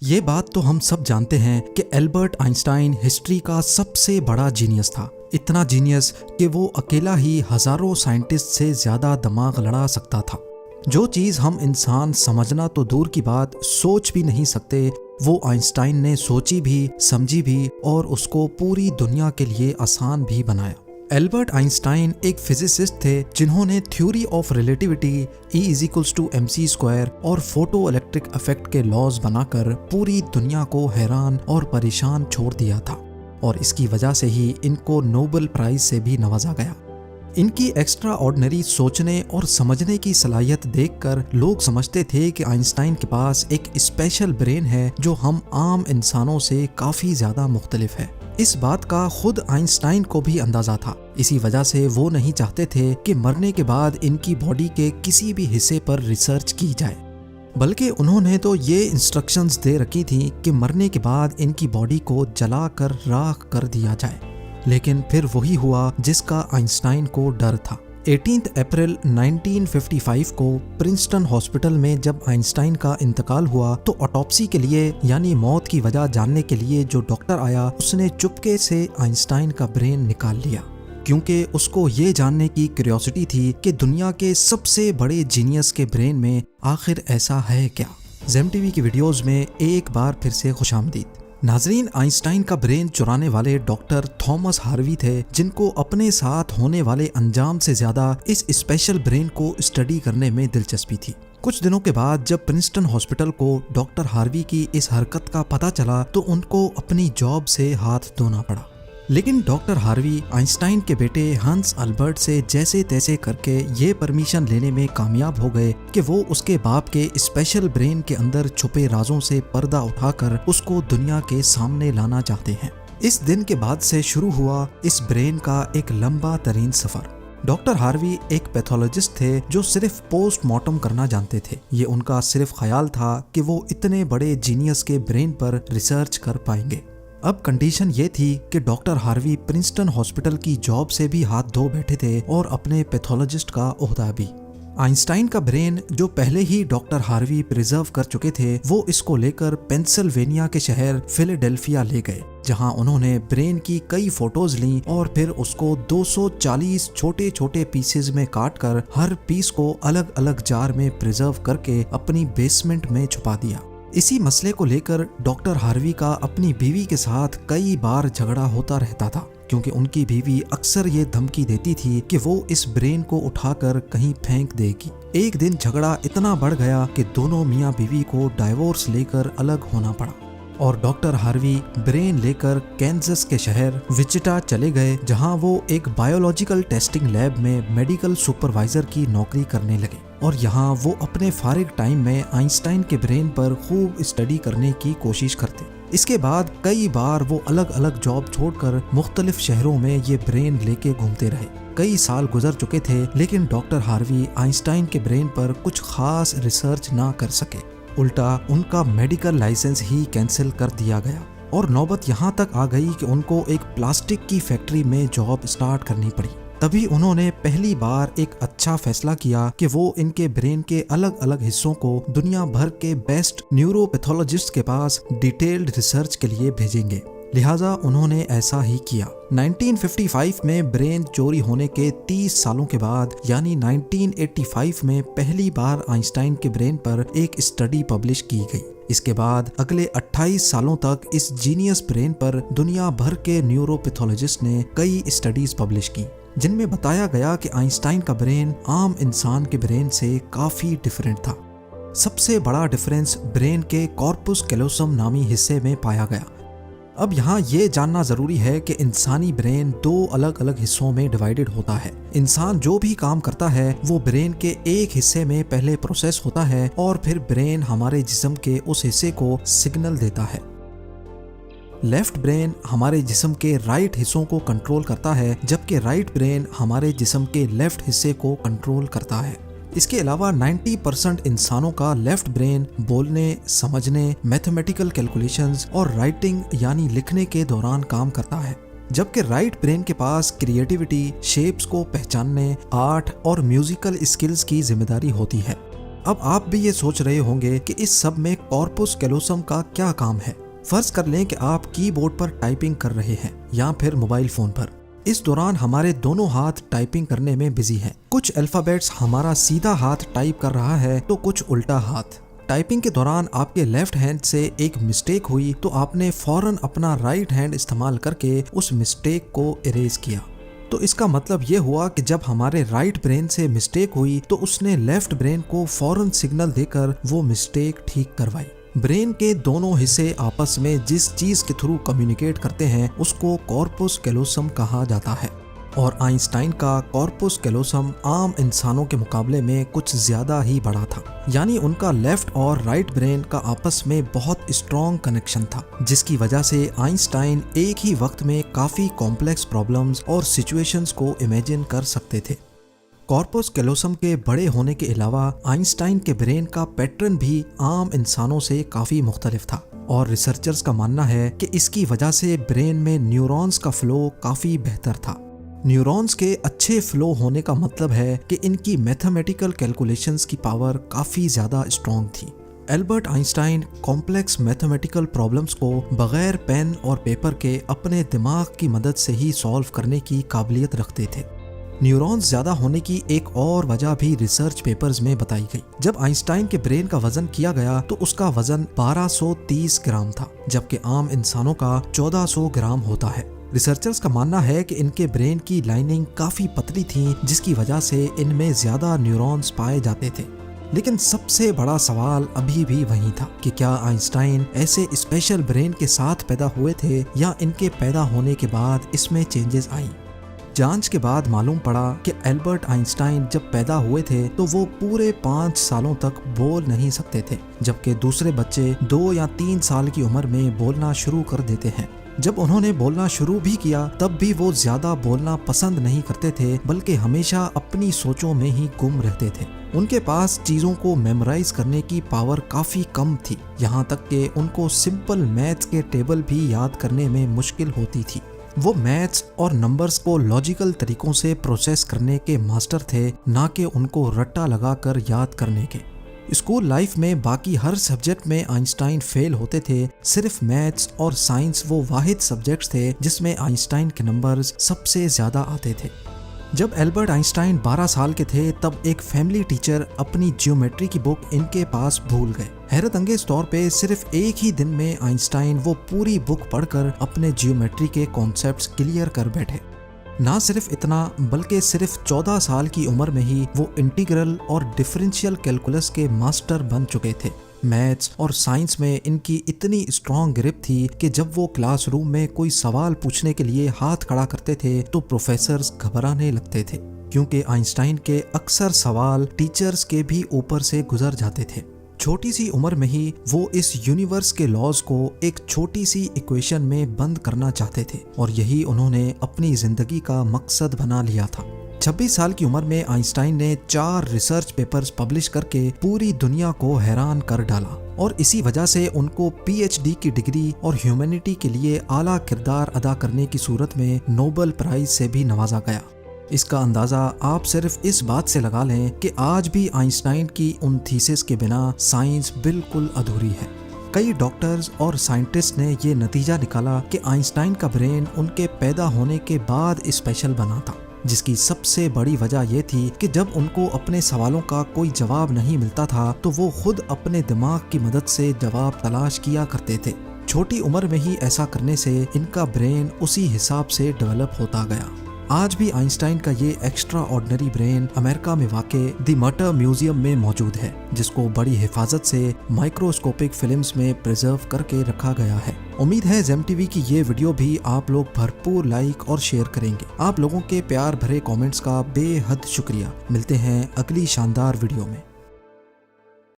ये बात तो हम सब जानते हैं कि एल्बर्ट आइंस्टाइन हिस्ट्री का सबसे बड़ा जीनियस था। इतना जीनियस कि वो अकेला ही हजारों साइंटिस्ट से ज्यादा दिमाग लड़ा सकता था। जो चीज हम इंसान समझना तो दूर की बात, सोच भी नहीं सकते, वो आइंस्टाइन ने सोची भी, समझी भी और उसको पूरी दुनिया के लिए आसान भी बनाया। एल्बर्ट आइंस्टाइन एक फिजिसिस्ट थे जिन्होंने थ्योरी ऑफ रिलेटिविटी, E=mc² और फोटो इलेक्ट्रिक इफेक्ट के लॉज बनाकर पूरी दुनिया को हैरान और परेशान छोड़ दिया था और इसकी वजह से ही इनको नोबेल प्राइज से भी नवाजा गया। इनकी एक्स्ट्रा ऑर्डिनरी सोचने और समझने की सलाहियत देखकर लोग समझते थे कि आइंस्टाइन के पास एक स्पेशल ब्रेन है जो हम आम इंसानों से काफ़ी ज़्यादा मुख्तलिफ है। इस बात का खुद आइंस्टाइन को भी अंदाजा था। इसी वजह से वो नहीं चाहते थे कि मरने के बाद इनकी बॉडी के किसी भी हिस्से पर रिसर्च की जाए, बल्कि उन्होंने तो ये इंस्ट्रक्शंस दे रखी थी कि मरने के बाद इनकी बॉडी को जलाकर राख कर दिया जाए। लेकिन फिर वही हुआ जिसका आइंस्टाइन को डर था। 18 अप्रैल 1955 को प्रिंसटन हॉस्पिटल में जब आइंस्टाइन का इंतकाल हुआ तो ऑटोप्सी के लिए यानी मौत की वजह जानने के लिए जो डॉक्टर आया उसने चुपके से आइंस्टाइन का ब्रेन निकाल लिया, क्योंकि उसको ये जानने की क्यूरियोसिटी थी कि दुनिया के सबसे बड़े जीनियस के ब्रेन में आखिर ऐसा है क्या। ज़ेम टीवी की वीडियोस में एक बार फिर से खुशामदीद। नाजरीन, आइंस्टाइन का ब्रेन चुराने वाले डॉक्टर थॉमस हार्वी थे, जिनको अपने साथ होने वाले अंजाम से ज्यादा इस स्पेशल ब्रेन को स्टडी करने में दिलचस्पी थी। कुछ दिनों के बाद जब प्रिंसटन हॉस्पिटल को डॉक्टर हार्वी की इस हरकत का पता चला तो उनको अपनी जॉब से हाथ धोना पड़ा। लेकिन डॉक्टर हार्वी आइंस्टाइन के बेटे हंस अल्बर्ट से जैसे तैसे करके ये परमिशन लेने में कामयाब हो गए कि वो उसके बाप के स्पेशल ब्रेन के अंदर छुपे राजों से पर्दा उठाकर उसको दुनिया के सामने लाना चाहते हैं। इस दिन के बाद से शुरू हुआ इस ब्रेन का एक लंबा तरीन सफर। डॉक्टर हार्वी एक पैथोलॉजिस्ट थे जो सिर्फ पोस्टमार्टम करना जानते थे। ये उनका सिर्फ ख्याल था कि वो इतने बड़े जीनियस के ब्रेन पर रिसर्च कर पाएंगे। अब कंडीशन ये थी कि डॉक्टर हार्वी प्रिंसटन हॉस्पिटल की जॉब से भी हाथ धो बैठे थे और अपने पैथोलॉजिस्ट का ओहदा भी। आइंस्टाइन का ब्रेन जो पहले ही डॉक्टर हार्वी प्रिजर्व कर चुके थे, वो इसको लेकर पेंसिल्वेनिया के शहर फिलाडेल्फिया ले गए, जहां उन्होंने ब्रेन की कई फोटोज ली और फिर उसको 240 छोटे छोटे पीसेज में काटकर हर पीस को अलग अलग जार में प्रिजर्व करके अपनी बेसमेंट में छुपा दिया। इसी मसले को लेकर डॉक्टर हार्वी का अपनी बीवी के साथ कई बार झगड़ा होता रहता था, क्योंकि उनकी बीवी अक्सर ये धमकी देती थी कि वो इस ब्रेन को उठाकर कहीं फेंक देगी। एक दिन झगड़ा इतना बढ़ गया कि दोनों मियाँ बीवी को डाइवोर्स लेकर अलग होना पड़ा और डॉक्टर हार्वी ब्रेन लेकर कैंसस के शहर विचिटा चले गए, जहां वो एक बायोलॉजिकल टेस्टिंग लैब में मेडिकल सुपरवाइजर की नौकरी करने लगे और यहाँ वो अपने फारिग टाइम में आइंस्टाइन के ब्रेन पर खूब स्टडी करने की कोशिश करते। इसके बाद कई बार वो अलग अलग जॉब छोड़कर मुख्तलिफ शहरों में ये ब्रेन लेके घूमते रहे। कई साल गुजर चुके थे लेकिन डॉक्टर हार्वी आइंस्टाइन के ब्रेन पर कुछ खास रिसर्च ना कर सके। उल्टा उनका मेडिकल लाइसेंस ही कैंसिल कर दिया गया और नौबत यहाँ तक आ गई कि उनको एक प्लास्टिक की फैक्ट्री में जॉब स्टार्ट करनी पड़ी। तभी उन्होंने पहली बार एक अच्छा फैसला किया कि वो इनके ब्रेन के अलग अलग हिस्सों को दुनिया भर के बेस्ट न्यूरोपैथोलॉजिस्ट के पास डिटेल्ड रिसर्च के लिए भेजेंगे। लिहाजा उन्होंने ऐसा ही किया। 1955 में ब्रेन चोरी होने के 30 सालों के बाद यानी 1985 में पहली बार आइंस्टाइन के ब्रेन पर एक स्टडी पब्लिश की गई। इसके बाद अगले 28 सालों तक इस जीनियस ब्रेन पर दुनिया भर के न्यूरोपैथोलॉजिस्ट ने कई स्टडीज पब्लिश की, जिनमें बताया गया कि आइंस्टाइन का ब्रेन आम इंसान के ब्रेन से काफी डिफरेंट था। सबसे बड़ा डिफरेंस ब्रेन के कॉर्पस कैलोसम नामी हिस्से में पाया गया। अब यहाँ ये जानना जरूरी है कि इंसानी ब्रेन दो अलग अलग हिस्सों में डिवाइडेड होता है। इंसान जो भी काम करता है वो ब्रेन के एक हिस्से में पहले प्रोसेस होता है और फिर ब्रेन हमारे जिस्म के उस हिस्से को सिग्नल देता है। लेफ्ट ब्रेन हमारे जिस्म के राइट हिस्सों को कंट्रोल करता है, जबकि राइट ब्रेन हमारे जिस्म के लेफ्ट हिस्से को कंट्रोल करता है। इसके अलावा 90% इंसानों का लेफ्ट ब्रेन बोलने, समझने, मैथमेटिकल कैलकुलेशंस और राइटिंग यानी लिखने के दौरान काम करता है, जबकि राइट ब्रेन के पास क्रिएटिविटी, शेप्स को पहचानने, आर्ट और म्यूजिकल स्किल्स की जिम्मेदारी होती है। अब आप भी ये सोच रहे होंगे कि इस सब में कॉर्पस कैलोसम का क्या काम है। फर्ज कर लें कि आप कीबोर्ड पर टाइपिंग कर रहे हैं या फिर मोबाइल फोन पर। इस दौरान हमारे दोनों हाथ टाइपिंग करने में बिजी हैं। कुछ अल्फाबेट्स हमारा सीधा हाथ टाइप कर रहा है तो कुछ उल्टा हाथ। टाइपिंग के दौरान आपके लेफ्ट हैंड से एक मिस्टेक हुई तो आपने फौरन अपना राइट हैंड इस्तेमाल करके उस मिस्टेक को इरेज किया। तो इसका मतलब ये हुआ कि जब हमारे राइट ब्रेन से मिस्टेक हुई तो उसने लेफ्ट ब्रेन को फौरन सिग्नल देकर वो मिस्टेक ठीक करवाई। ब्रेन के दोनों हिस्से आपस में जिस चीज के थ्रू कम्युनिकेट करते हैं उसको कॉर्पस कैलोसम कहा जाता है। और आइंस्टाइन का कॉर्पस कैलोसम आम इंसानों के मुकाबले में कुछ ज्यादा ही बड़ा था, यानी उनका लेफ्ट और राइट ब्रेन का आपस में बहुत स्ट्रॉन्ग कनेक्शन था, जिसकी वजह से आइंस्टाइन एक ही वक्त में काफी कॉम्प्लेक्स प्रॉब्लम्स और सिचुएशंस को इमेजिन कर सकते थे। कॉर्पस कैलोसम के बड़े होने के अलावा आइंस्टाइन के ब्रेन का पैटर्न भी आम इंसानों से काफी मुख्तलिफ था और रिसर्चर्स का मानना है कि इसकी वजह से ब्रेन में न्यूरॉन्स का फ्लो काफी बेहतर था। न्यूरॉन्स के अच्छे फ्लो होने का मतलब है कि इनकी मैथमेटिकल कैलकुलेशंस की पावर काफी ज्यादा स्ट्रॉन्ग थी। Albert Einstein complex mathematical problems को बगैर पेन और पेपर के अपने दिमाग की मदद से ही सॉल्व करने की काबिलियत रखते थे। न्यूरॉन्स ज्यादा होने की एक और वजह भी रिसर्च पेपर्स में बताई गई। जब आइंस्टाइन के ब्रेन का वजन किया गया तो उसका वजन 1230 ग्राम था, जबकि आम इंसानों का 1400 ग्राम होता है। रिसर्चर्स का मानना है कि इनके ब्रेन की लाइनिंग काफी पतली थी, जिसकी वजह से इनमें ज्यादा न्यूरॉन्स पाए जाते थे। लेकिन सबसे बड़ा सवाल अभी भी वही था कि क्या आइंस्टाइन ऐसे स्पेशल ब्रेन के साथ पैदा हुए थे या इनके पैदा होने के बाद इसमें चेंजेस आई। जांच के बाद मालूम पड़ा कि एल्बर्ट आइंस्टाइन जब पैदा हुए थे तो वो पूरे 5 सालों तक बोल नहीं सकते थे, जबकि दूसरे बच्चे 2 या 3 साल की उम्र में बोलना शुरू कर देते हैं। जब उन्होंने बोलना शुरू भी किया तब भी वो ज्यादा बोलना पसंद नहीं करते थे, बल्कि हमेशा अपनी सोचों में ही गुम रहते थे। उनके पास चीजों को मेमोराइज करने की पावर काफी कम थी, यहाँ तक कि उनको सिंपल मैथ्स के टेबल भी याद करने में मुश्किल होती थी। वो मैथ्स और नंबर्स को लॉजिकल तरीकों से प्रोसेस करने के मास्टर थे, ना कि उनको रट्टा लगाकर याद करने के। स्कूल लाइफ में बाकी हर सब्जेक्ट में आइंस्टाइन फेल होते थे, सिर्फ मैथ्स और साइंस वो वाहिद सब्जेक्ट्स थे जिसमें आइंस्टाइन के नंबर्स सबसे ज्यादा आते थे। जब एल्बर्ट आइंस्टाइन 12 साल के थे तब एक फैमिली टीचर अपनी ज्योमेट्री की बुक इनके पास भूल गए। हैरत अंगेज तौर पे सिर्फ एक ही दिन में आइंस्टाइन वो पूरी बुक पढ़कर अपने ज्योमेट्री के कॉन्सेप्ट्स क्लियर कर बैठे। ना सिर्फ इतना, बल्कि सिर्फ 14 साल की उम्र में ही वो इंटीग्रल और डिफरेंशियल कैलकुलस के मास्टर बन चुके थे। मैथ्स और साइंस में इनकी इतनी स्ट्रॉन्ग ग्रिप थी कि जब वो क्लासरूम में कोई सवाल पूछने के लिए हाथ खड़ा करते थे तो प्रोफेसर्स घबराने लगते थे, क्योंकि आइंस्टाइन के अक्सर सवाल टीचर्स के भी ऊपर से गुजर जाते थे। छोटी सी उम्र में ही वो इस यूनिवर्स के लॉज को एक छोटी सी इक्वेशन में बंद करना चाहते थे और यही उन्होंने अपनी जिंदगी का मकसद बना लिया था। 26 साल की उम्र में आइंस्टाइन ने 4 रिसर्च पेपर्स पब्लिश करके पूरी दुनिया को हैरान कर डाला और इसी वजह से उनको पीएचडी की डिग्री और ह्यूमैनिटी के लिए आला किरदार अदा करने की सूरत में नोबेल प्राइज से भी नवाजा गया। इसका अंदाजा आप सिर्फ इस बात से लगा लें कि आज भी आइंस्टाइन की उन थीसिस के बिना साइंस बिल्कुल अधूरी है। कई डॉक्टर्स और साइंटिस्ट ने ये नतीजा निकाला कि आइंस्टाइन का ब्रेन उनके पैदा होने के बाद स्पेशल बना था, जिसकी सबसे बड़ी वजह यह थी कि जब उनको अपने सवालों का कोई जवाब नहीं मिलता था तो वो खुद अपने दिमाग की मदद से जवाब तलाश किया करते थे। छोटी उम्र में ही ऐसा करने से इनका ब्रेन उसी हिसाब से डेवलप होता गया। आज भी आइंस्टाइन का ये एक्स्ट्रा ऑर्डिनरी ब्रेन अमेरिका में वाक़े द मटर म्यूजियम में मौजूद है, जिसको बड़ी हिफाजत से माइक्रोस्कोपिक फिल्म्स में प्रिजर्व करके रखा गया है। उम्मीद है जेम टीवी की ये वीडियो भी आप लोग भरपूर लाइक और शेयर करेंगे। आप लोगों के प्यार भरे कमेंट्स का बेहद शुक्रिया। मिलते हैं अगली शानदार वीडियो में।